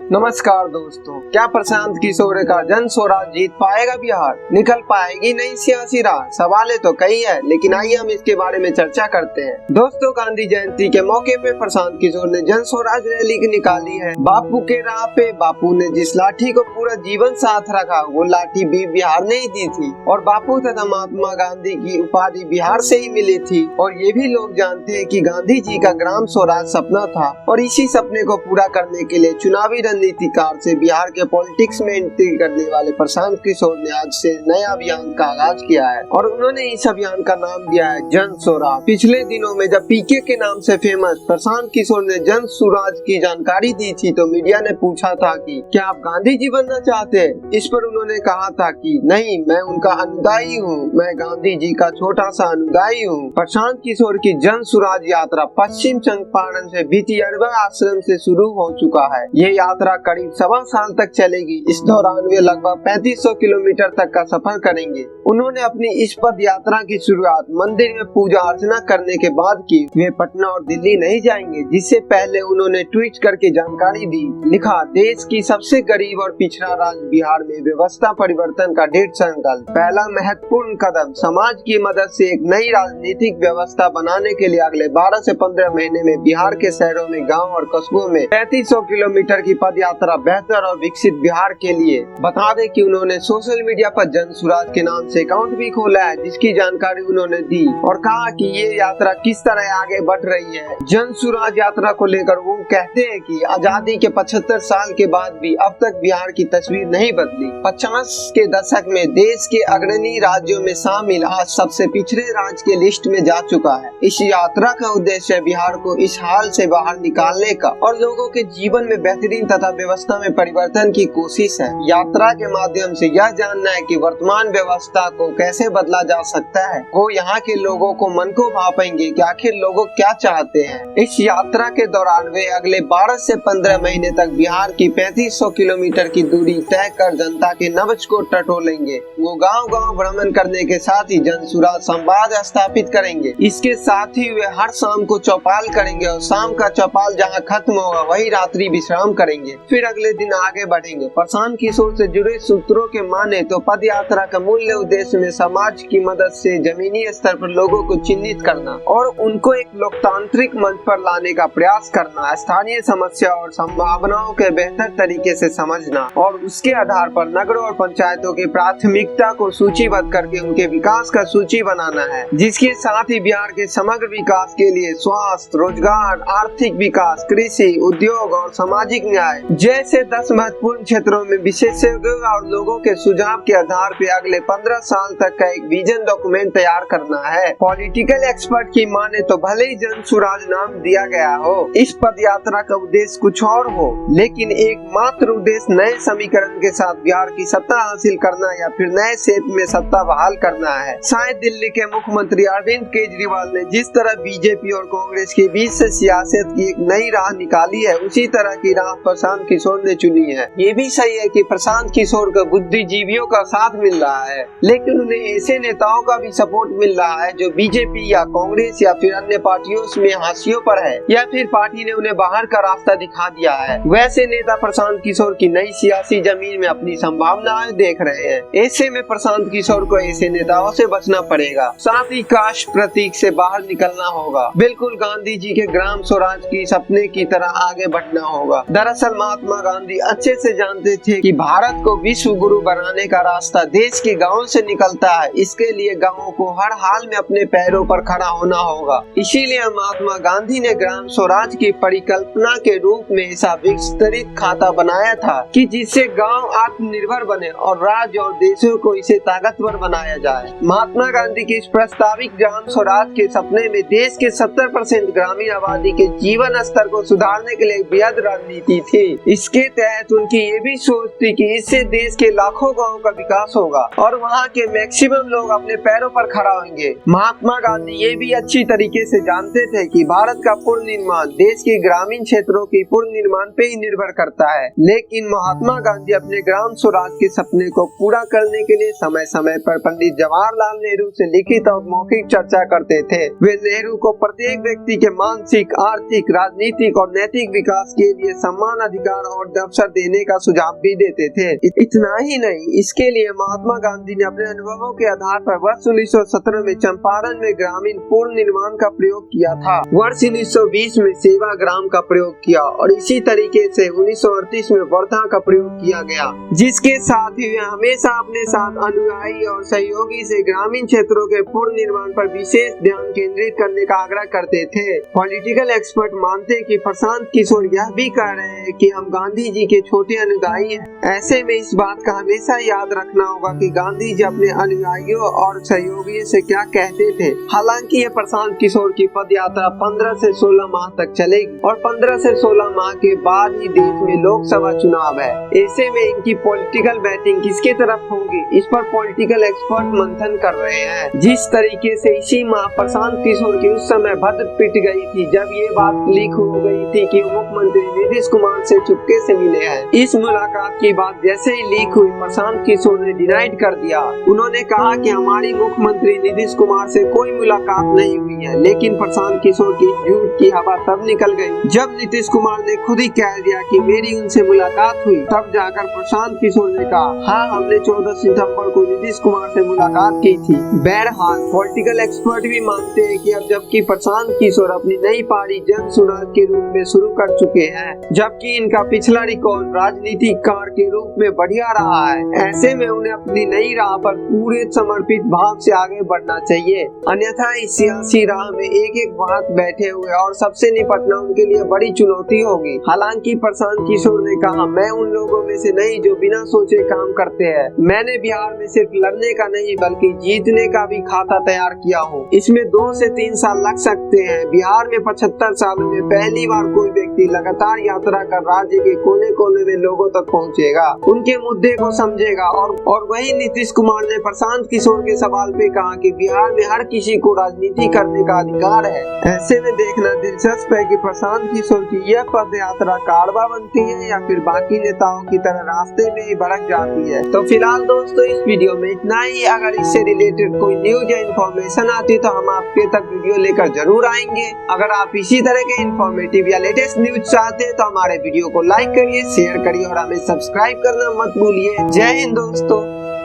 नमस्कार दोस्तों, क्या प्रशांत किशोर का जन स्वराज जीत पाएगा बिहार? निकल पाएगी नई सियासी राह? सवाल तो कई है, लेकिन आइए हम इसके बारे में चर्चा करते हैं। दोस्तों, गांधी जयंती के मौके पे प्रशांत किशोर ने जन स्वराज रैली निकाली है। बापू के राह पे बापू ने जिस लाठी को पूरा जीवन साथ रखा, वो लाठी भी बिहार ने ही दी थी और बापू तथा महात्मा गांधी की उपाधि बिहार से ही मिली थी। और ये भी लोग जानते हैं कि गांधी जी का ग्राम स्वराज सपना था और इसी सपने को पूरा करने के लिए चुनावी रणनीतिकार से बिहार के पॉलिटिक्स में एंट्री करने वाले प्रशांत किशोर ने आज से नए अभियान का आगाज किया है और उन्होंने इस अभियान का नाम दिया है जन स्वराज। पिछले दिनों में जब पीके के नाम से फेमस प्रशांत किशोर ने जन स्वराज की जानकारी दी थी तो मीडिया ने पूछा था कि क्या आप गांधी जी बनना चाहते हैं? इस पर उन्होंने कहा था कि नहीं, मैं उनका अनुयायी हूँ, मैं गांधी जी का छोटा सा अनुयायी हूँ। प्रशांत किशोर की जन स्वराज यात्रा पश्चिम चंपारण से भितियरवा आश्रम से शुरू हो चुका है। ये यात्रा करीब 1.25 साल तक चलेगी। इस दौरान वे लगभग 3500 किलोमीटर तक का सफर करेंगे। उन्होंने अपनी इस पद यात्रा की शुरुआत मंदिर में पूजा अर्चना करने के बाद की। वे पटना और दिल्ली नहीं जाएंगे, जिससे पहले उन्होंने ट्वीट करके जानकारी दी। लिखा, देश की सबसे गरीब और पिछड़ा राज्य बिहार में व्यवस्था परिवर्तन का दृढ़ संकल्प। पहला महत्वपूर्ण कदम, समाज की मदद से एक नई राजनीतिक व्यवस्था बनाने के लिए अगले 12 से 15 महीने में बिहार के शहरों में, गाँव और कस्बों में 3500 किलोमीटर की पद यात्रा बेहतर और विकसित बिहार के लिए। बता दें कि उन्होंने सोशल मीडिया पर जन स्वराज के नाम से अकाउंट भी खोला है, जिसकी जानकारी उन्होंने दी और कहा कि ये यात्रा किस तरह आगे बढ़ रही है। जन स्वराज यात्रा को लेकर वो कहते हैं कि आजादी के 75 साल के बाद भी अब तक बिहार की तस्वीर नहीं बदली। 50 के दशक में देश के अग्रणी राज्यों में शामिल आज सबसे पिछड़े राज्य के लिस्ट में जा चुका है। इस यात्रा का उद्देश्य बिहार को इस हाल से बाहर निकालने का और लोगों के जीवन में बेहतरीन तथा व्यवस्था में परिवर्तन की कोशिश है। यात्रा के माध्यम से यह जानना है कि वर्तमान व्यवस्था को कैसे बदला जा सकता है। वो यहाँ के लोगों को मन को भापेंगे कि आखिर लोग क्या चाहते हैं। इस यात्रा के दौरान वे अगले 12 से 15 महीने तक बिहार की 3500 किलोमीटर की दूरी तय कर जनता के नब्ज को टटोलेंगे। वो गांव-गांव भ्रमण करने के साथ ही जन स्वराज संवाद स्थापित करेंगे। इसके साथ ही वे हर शाम को चौपाल करेंगे और शाम का चौपाल जहाँ खत्म होगा वही रात्रि विश्राम करेंगे, फिर अगले दिन आगे बढ़ेंगे। प्रशांत किशोर से जुड़े सूत्रों के माने तो पद यात्रा का मूल्य उद्देश्य में समाज की मदद से जमीनी स्तर पर लोगों को चिन्हित करना और उनको एक लोकतांत्रिक मंच पर लाने का प्रयास करना, स्थानीय समस्या और संभावनाओं के बेहतर तरीके से समझना और उसके आधार पर नगरों और पंचायतों की प्राथमिकता को सूचीबद्ध करके उनके विकास का सूची बनाना है, जिसके साथ ही बिहार के समग्र विकास के लिए स्वास्थ्य, रोजगार, आर्थिक विकास, कृषि, उद्योग और सामाजिक न्याय जैसे 10 महत्वपूर्ण क्षेत्रों में विशेषज्ञों और लोगों के सुझाव के आधार पर अगले 15 साल तक का एक विजन डॉक्यूमेंट तैयार करना है। पॉलिटिकल एक्सपर्ट की माने तो भले ही जन स्वराज नाम दिया गया हो, इस पद यात्रा का उद्देश्य कुछ और हो, लेकिन एकमात्र उद्देश्य नए समीकरण के साथ बिहार की सत्ता हासिल करना या फिर नए शेप में सत्ता बहाल करना है। शायद दिल्ली के मुख्यमंत्री अरविंद केजरीवाल ने जिस तरह बीजेपी और कांग्रेस के बीच से सियासत की एक नई राह निकाली है, उसी तरह की राह प्रशांत किशोर ने चुनी है। ये भी सही है कि प्रशांत किशोर को बुद्धिजीवियों का साथ मिल रहा है, लेकिन उन्हें ऐसे नेताओं का भी सपोर्ट मिल रहा है जो बीजेपी या कांग्रेस या फिर अन्य पार्टियों में हाशियों पर है या फिर पार्टी ने उन्हें बाहर का रास्ता दिखा दिया है। वैसे नेता प्रशांत किशोर की नई सियासी जमीन में अपनी संभावनाएं देख रहे हैं। ऐसे में प्रशांत किशोर को ऐसे नेताओं से बचना पड़ेगा, साथ ही कास्ट प्रतीक से बाहर निकलना होगा। बिल्कुल गांधी जी के ग्राम स्वराज की सपने की तरह आगे बढ़ना होगा। दरअसल महात्मा गांधी अच्छे से जानते थे कि भारत को विश्व गुरु बनाने का रास्ता देश के गांवों से निकलता है। इसके लिए गांवों को हर हाल में अपने पैरों पर खड़ा होना होगा। इसीलिए महात्मा गांधी ने ग्राम स्वराज की परिकल्पना के रूप में ऐसा विस्तृत खाता बनाया था कि जिससे गांव आत्मनिर्भर बने और राज्य और देशों को इसे ताकतवर बनाया जाए। महात्मा गांधी के इस प्रस्तावित ग्राम स्वराज के सपने में देश के 70% ग्रामीण आबादी के जीवन स्तर को सुधारने के लिए बेहद रणनीति थी। इसके तहत उनकी ये भी सोच थी कि इससे देश के लाखों गाँव का विकास होगा और वहाँ के मैक्सिमम लोग अपने पैरों पर खड़ा होंगे। महात्मा गांधी ये भी अच्छी तरीके से जानते थे कि भारत का पूर्ण निर्माण देश के ग्रामीण क्षेत्रों की पूर्ण निर्माण पे ही निर्भर करता है, लेकिन महात्मा गांधी अपने ग्राम स्वराज के सपने को पूरा करने के लिए समय समय पर पंडित जवाहरलाल नेहरू से लिखित और मौखिक चर्चा करते थे। वे नेहरू को प्रत्येक व्यक्ति के मानसिक, आर्थिक, राजनीतिक और नैतिक विकास के लिए समान अधिकार अधिकार और अवसर देने का सुझाव भी देते थे। इतना ही नहीं, इसके लिए महात्मा गांधी ने अपने अनुभवों के आधार पर वर्ष 1917 में चंपारण में ग्रामीण पूर्ण निर्माण का प्रयोग किया था। वर्ष 1920 में सेवा ग्राम का प्रयोग किया और इसी तरीके से 1938 में वर्धा का प्रयोग किया गया, जिसके साथ ही वे हमेशा अपने साथ अनुयायी और सहयोगी से ग्रामीण क्षेत्रों के पूर्ण निर्माण पर विशेष ध्यान केंद्रित करने का आग्रह करते थे। पॉलिटिकल एक्सपर्ट मानते हैं कि प्रशांत किशोर यह भी कह रहे हैं कि हम गांधी जी के छोटे अनुयायी हैं। ऐसे में इस बात का हमेशा याद रखना होगा कि गांधी जी अपने अनुयायियों और सहयोगियों से क्या कहते थे। हालांकि ये प्रशांत किशोर की पद यात्रा 15 से 16 माह तक चलेगी और 15 से 16 माह के बाद ही देश में लोकसभा चुनाव है। ऐसे में इनकी पॉलिटिकल बैटिंग किसके तरफ होगी, इस पर पॉलिटिकल एक्सपर्ट मंथन कर रहे हैं। जिस तरीके से इसी माह प्रशांत किशोर की उस समय भद्र पिट गई थी जब ये बात लीक हो गई थी कि मुख्यमंत्री नीतीश कुमार से चुपके से मिले हैं। इस मुलाकात की बात जैसे ही लीक हुई, प्रशांत किशोर ने डिनाइड कर दिया। उन्होंने कहा कि हमारी मुख्यमंत्री नीतीश कुमार से कोई मुलाकात नहीं हुई है। लेकिन प्रशांत किशोर की झूठ की हवा तब निकल गई जब नीतीश कुमार ने खुद ही कह दिया कि मेरी उनसे मुलाकात हुई। तब जाकर प्रशांत किशोर ने कहा, हाँ, हमने 14 सितंबर को नीतीश कुमार से मुलाकात की थी। बहरहाल पॉलिटिकल एक्सपर्ट भी मानते हैं कि अब जबकि प्रशांत किशोर अपनी नई पारी जन स्वराज के रूप में शुरू कर चुके हैं, जबकि इनका पिछला रिकॉर्ड राजनीतिकार के रूप में बढ़िया रहा है, ऐसे में उन्हें अपनी नई राह पर पूरे समर्पित भाव से आगे बढ़ना चाहिए। अन्यथा इस सियासी राह में एक एक बात बैठे हुए और सबसे निपटना उनके लिए बड़ी चुनौती होगी। हालांकि प्रशांत किशोर ने कहा, मैं उन लोगों में से नहीं जो बिना सोचे काम करते हैं। मैंने बिहार में सिर्फ लड़ने का नहीं बल्कि जीतने का भी खाता तैयार किया हूँ। इसमें 2 से 3 साल लग सकते हैं। बिहार में 75 सालों में पहली बार कोई व्यक्ति लगातार यात्रा कर राज्य के कोने कोने में लोगों तक पहुँचेगा, उनके मुद्दे को समझेगा। और वही नीतीश कुमार ने प्रशांत किशोर के सवाल पे कहा कि बिहार में हर किसी को राजनीति करने का अधिकार है। ऐसे में देखना दिलचस्प है कि प्रशांत किशोर की यह पद यात्रा कारवा बनती है या फिर बाकी नेताओं की तरह रास्ते में ही भड़क जाती है। तो फिलहाल दोस्तों इस वीडियो में इतना ही। अगर इससे रिलेटेड कोई न्यूज या इन्फॉर्मेशन आती है तो हम आपके तक वीडियो लेकर जरूर आएंगे। अगर आप इसी तरह के इन्फॉर्मेटिव या लेटेस्ट न्यूज चाहते हैं तो हमारे वीडियो को लाइक करिए, शेयर करिए और हमें सब्सक्राइब करना मत भूलिए। जय हिंद दोस्तों।